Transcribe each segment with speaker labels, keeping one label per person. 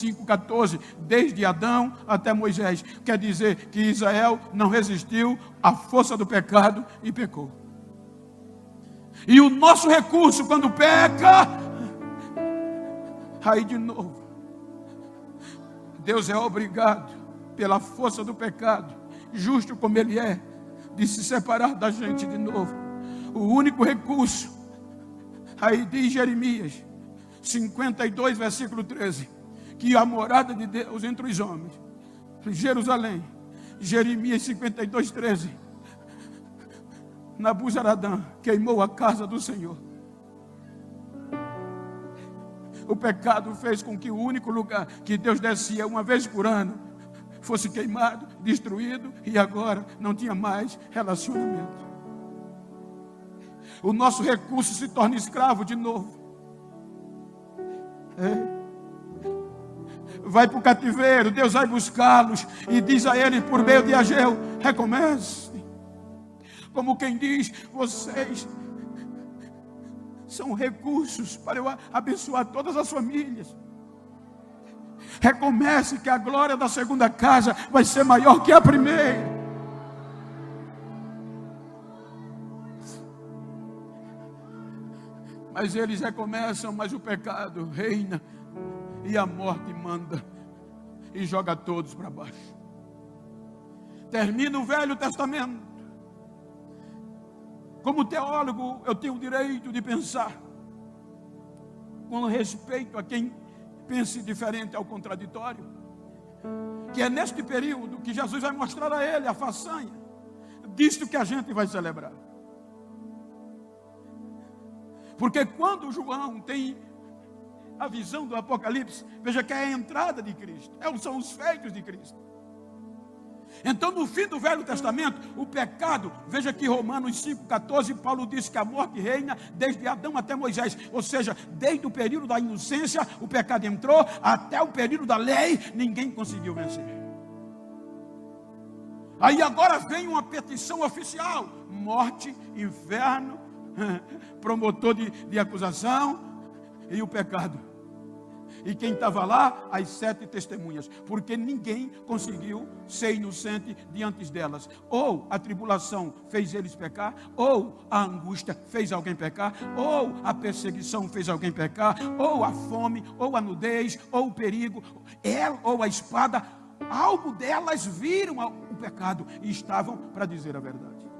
Speaker 1: 5,14, desde Adão até Moisés. Quer dizer que Israel não resistiu à força do pecado e pecou. E o nosso recurso quando peca, aí de novo, Deus é obrigado, pela força do pecado, justo como Ele é, de se separar da gente de novo. O único recurso, aí diz Jeremias 52, versículo 13, que a morada de Deus entre os homens, Jerusalém. Jeremias 52, 13, Nabuzaradã queimou a casa do Senhor. O pecado fez com que o único lugar que Deus descia uma vez por ano fosse queimado, destruído, e agora não tinha mais relacionamento. O nosso recurso se torna escravo de novo. Vai para o cativeiro, Deus vai buscá-los e diz a eles por meio de Ageu: recomece. Como quem diz, vocês são recursos para eu abençoar todas as famílias. Recomece, que a glória da segunda casa vai ser maior que a primeira. Mas eles recomeçam, mas o pecado reina e a morte manda e joga todos para baixo. Termina o Velho Testamento. Como teólogo, eu tenho o direito de pensar com respeito a quem pense diferente ao contraditório, que é neste período que Jesus vai mostrar a ele a façanha disto que a gente vai celebrar. Porque quando João tem a visão do Apocalipse, veja que é a entrada de Cristo, são os feitos de Cristo. Então, no fim do Velho Testamento, o pecado, veja que Romanos 5,14, Paulo diz que a morte reina desde Adão até Moisés, ou seja, desde o período da inocência, o pecado entrou, até o período da lei, ninguém conseguiu vencer. Aí agora vem uma petição oficial: morte, inferno, promotor de acusação e o pecado. E quem estava lá? As 7 testemunhas. Porque ninguém conseguiu ser inocente diante delas. Ou a tribulação fez eles pecar, ou a angústia fez alguém pecar, ou a perseguição fez alguém pecar, ou a fome, ou a nudez, ou o perigo, ou a espada. Algo delas viram o pecado e estavam para dizer a verdade.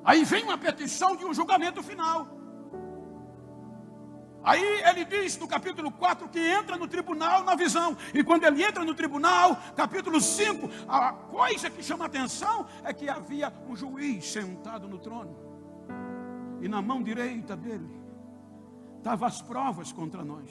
Speaker 1: Aí vem uma petição de um julgamento final. Aí ele diz no capítulo 4 que entra no tribunal na visão. E quando ele entra no tribunal, capítulo 5, a coisa que chama a atenção é que havia um juiz sentado no trono. E na mão direita dele estavam as provas contra nós.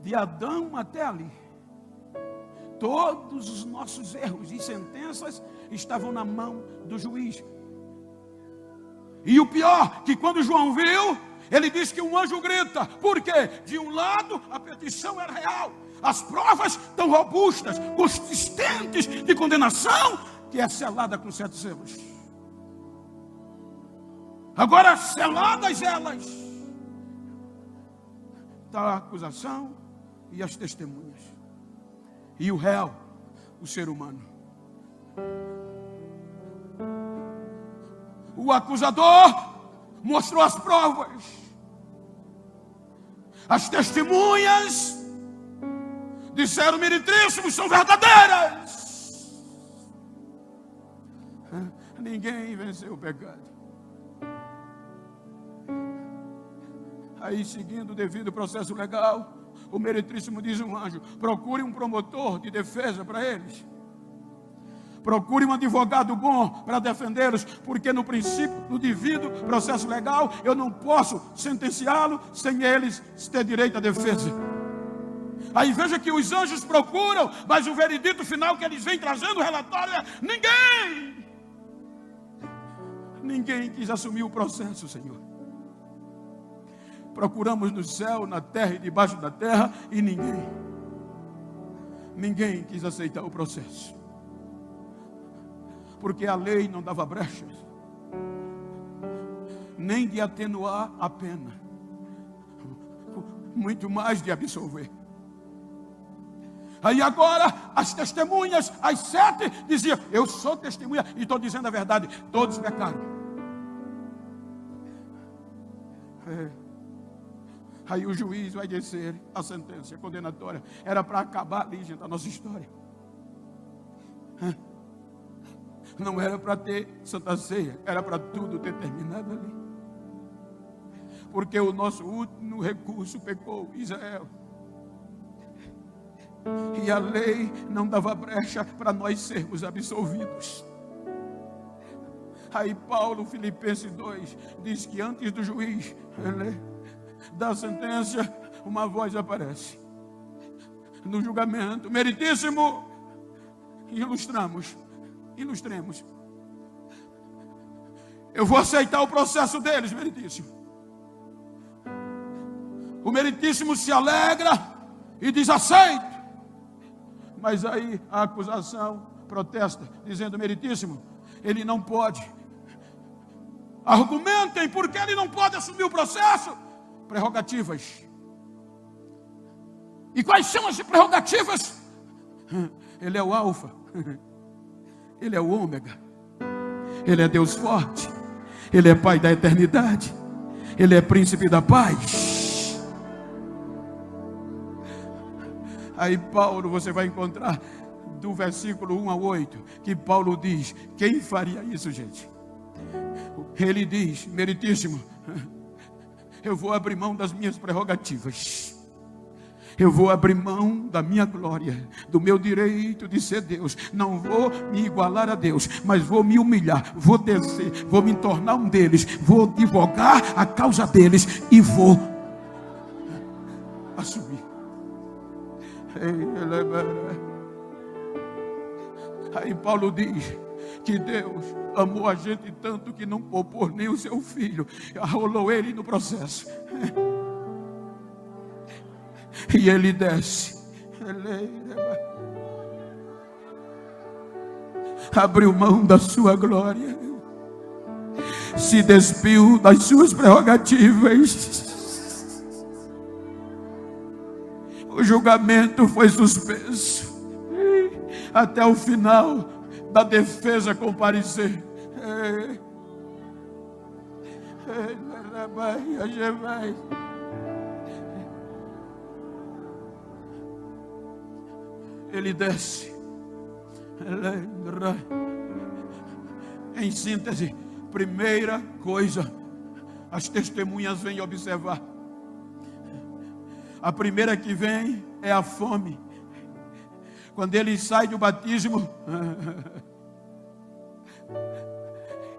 Speaker 1: De Adão até ali. Todos os nossos erros e sentenças estavam na mão do juiz. E o pior, que quando João viu, ele diz que um anjo grita. Por quê? De um lado, a petição era real. As provas tão robustas, consistentes de condenação, que é selada com 7 selos. Agora, seladas elas, está a acusação e as testemunhas. E o réu, o ser humano. O acusador mostrou as provas. As testemunhas disseram: meretríssimos, são verdadeiras. Ninguém venceu o pecado. Aí, seguindo o devido processo legal, o meretríssimo diz um anjo: procure um promotor de defesa para eles. Procure um advogado bom para defendê-los, porque no princípio, no devido processo legal, eu não posso sentenciá-lo sem eles ter direito à defesa. Aí veja que os anjos procuram, mas o veredito final que eles vêm trazendo o relatório é: ninguém quis assumir o processo, Senhor. Procuramos no céu, na terra e debaixo da terra, e ninguém quis aceitar o processo. Porque a lei não dava brechas, nem de atenuar a pena. muito mais de absolver. Aí agora, as testemunhas, as 7, diziam: eu sou testemunha e estou dizendo a verdade, todos pecaram. Aí o juiz vai dizer a sentença condenatória. Era para acabar ali, gente, a nossa história. Não era para ter Santa Ceia, era para tudo ter terminado ali. Porque o nosso último recurso pecou, Israel. E a lei não dava brecha para nós sermos absolvidos. Aí Paulo, Filipenses 2, diz que antes do juiz da sentença, uma voz aparece no julgamento: meritíssimo, ilustremos. Eu vou aceitar o processo deles, meritíssimo. O meritíssimo se alegra e diz: aceito. Mas aí a acusação protesta, dizendo: meritíssimo, ele não pode. Argumentem porque ele não pode assumir o processo. Prerrogativas. E quais são as prerrogativas? Ele é o alfa, ele é o ômega, ele é Deus forte, ele é Pai da eternidade, ele é príncipe da paz. Aí Paulo, você vai encontrar do versículo 1 ao 8, que Paulo diz: quem faria isso, gente? Ele diz: meritíssimo, eu vou abrir mão das minhas prerrogativas. Eu vou abrir mão da minha glória, do meu direito de ser Deus. Não vou me igualar a Deus, mas vou me humilhar, vou descer, vou me tornar um deles, vou advogar a causa deles e vou assumir. Aí Paulo diz que Deus amou a gente tanto que não poupou nem o seu filho, arrolou ele no processo. E ele desce, abriu mão da sua glória, se despiu das suas prerrogativas. O julgamento foi suspenso até o final da defesa comparecer. Ele desce. Em síntese, primeira coisa, as testemunhas vêm observar. A primeira que vem é a fome. Quando ele sai do batismo,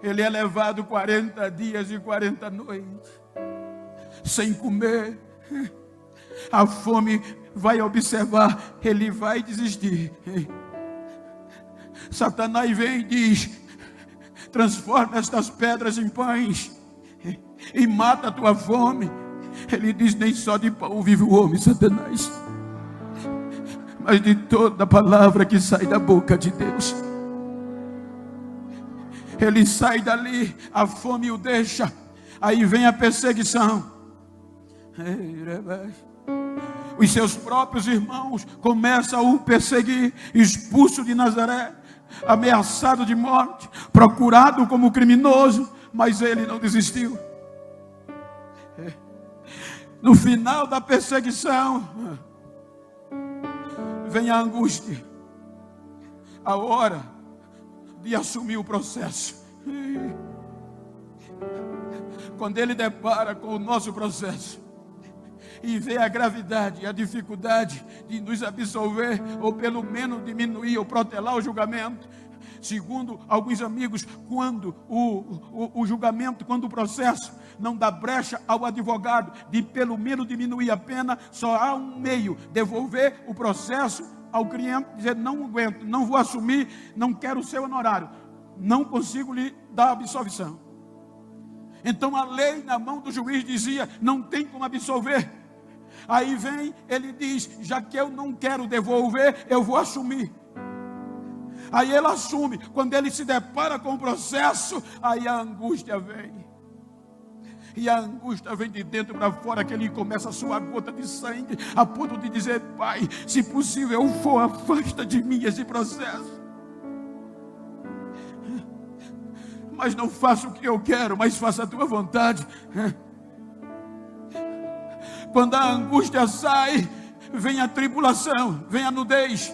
Speaker 1: ele é levado 40 dias e 40 noites sem comer. A fome vai observar, ele vai desistir. Satanás vem e diz: transforma estas pedras em pães e mata a tua fome. Ele diz: nem só de pão vive o homem, Satanás, mas de toda palavra que sai da boca de Deus. Ele sai dali, a fome o deixa. Aí vem a perseguição. Os seus próprios irmãos começam a o perseguir, expulso de Nazaré, ameaçado de morte, procurado como criminoso, mas ele não desistiu. No final da perseguição, vem a angústia, a hora de assumir o processo. Quando ele depara com o nosso processo e vê a gravidade e a dificuldade de nos absolver, ou pelo menos diminuir ou protelar o julgamento, segundo alguns amigos, quando o julgamento, quando o processo não dá brecha ao advogado de pelo menos diminuir a pena, só há um meio: devolver o processo ao cliente, dizer: não aguento, não vou assumir, não quero o seu honorário, não consigo lhe dar absolvição. Então a lei na mão do juiz dizia: não tem como absolver. Aí vem, ele diz: já que eu não quero devolver, eu vou assumir. Aí ele assume. Quando ele se depara com o processo, aí a angústia vem. E a angústia vem de dentro para fora, que ele começa a suar gota de sangue, a ponto de dizer: Pai, se possível eu for, afasta de mim esse processo. Mas não faça o que eu quero, mas faça a tua vontade. Quando a angústia sai, vem a tribulação, vem a nudez.